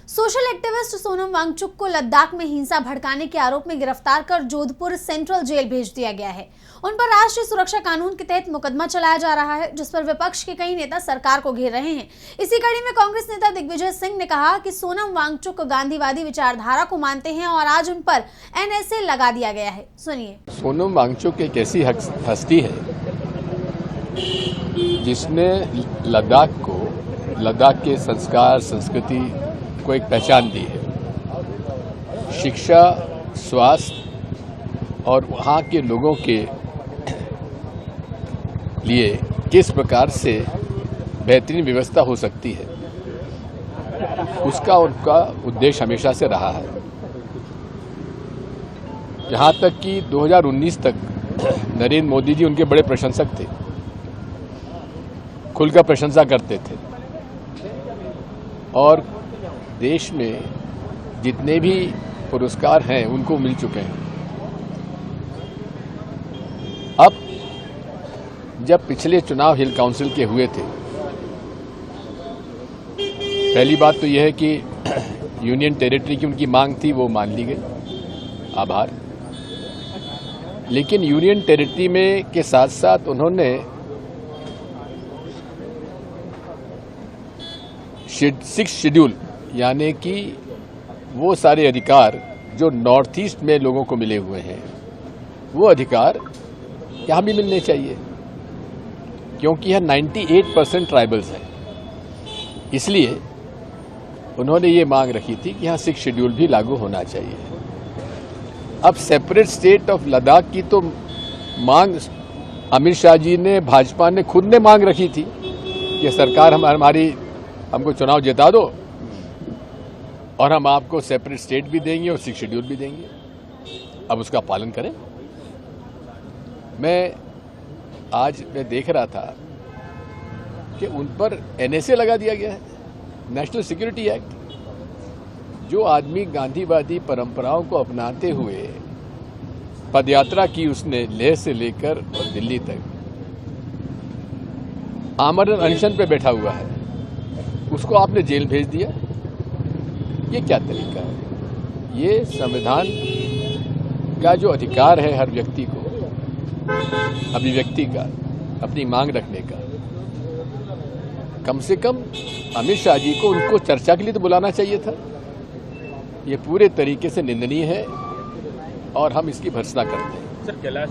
Social activist Sonam Wangchuck को लद्दाख में हिंसा भड़काने के आरोप में गिरफ्तार कर जोधपुर सेंट्रल जेल भेज दिया गया है। उन पर राष्ट्रीय सुरक्षा कानून के तहत मुकदमा चलाया जा रहा है, जिस पर विपक्ष के कई नेता सरकार को घेर रहे हैं। इसी कड़ी में कांग्रेस नेता दिग्विजय सिंह ने कहा कि सोनम वांगचुक गांधीवादी विचारधारा को मानते हैं और आज उन पर NSA लगा दिया गया है। सुनिए। सोनम वांगचुक एक ऐसी हस्ती है जिसने लद्दाख के संस्कार संस्कृति को एक पहचान दी है। शिक्षा, स्वास्थ्य और वहाँ के लोगों के लिए किस प्रकार से बेहतरीन व्यवस्था हो सकती है, उसका उनका उद्देश्य हमेशा से रहा है। यहाँ तक कि 2019 तक नरेंद्र मोदी जी उनके बड़े प्रशंसक थे, खुलकर प्रशंसा करते थे और देश में जितने भी पुरस्कार हैं उनको मिल चुके हैं। अब जब पिछले चुनाव हिल काउंसिल के हुए थे, पहली बात तो यह है कि यूनियन टेरिटरी की उनकी मांग थी, वो मान ली गई, आभार। लेकिन यूनियन टेरिटरी में के साथ साथ उन्होंने 6 शेड्यूल यानी कि वो सारे अधिकार जो नॉर्थ ईस्ट में लोगों को मिले हुए हैं, वो अधिकार यहाँ भी मिलने चाहिए, क्योंकि यह 98% ट्राइबल्स हैं। इसलिए उन्होंने ये मांग रखी थी कि यहाँ 6 शेड्यूल भी लागू होना चाहिए। अब सेपरेट स्टेट ऑफ लद्दाख की तो मांग अमित शाह जी ने, भाजपा ने खुद ने मांग रखी थी कि सरकार हमको चुनाव जिता दो और हम आपको सेपरेट स्टेट भी देंगे और 6 शेड्यूल भी देंगे। अब उसका पालन करें। आज मैं देख रहा था कि उन पर NSA लगा दिया गया है, नेशनल सिक्योरिटी एक्ट। जो आदमी गांधीवादी परंपराओं को अपनाते हुए पदयात्रा की, उसने लेह से लेकर दिल्ली तक आमरण अनशन पे बैठा हुआ है, उसको आपने जेल भेज दिया। ये क्या तरीका है? ये संविधान का जो अधिकार है हर व्यक्ति को अभिव्यक्ति का, अपनी मांग रखने का, कम से कम अमित शाह जी को उनको चर्चा के लिए तो बुलाना चाहिए था। ये पूरे तरीके से निंदनीय है और हम इसकी भर्त्सना करते हैं।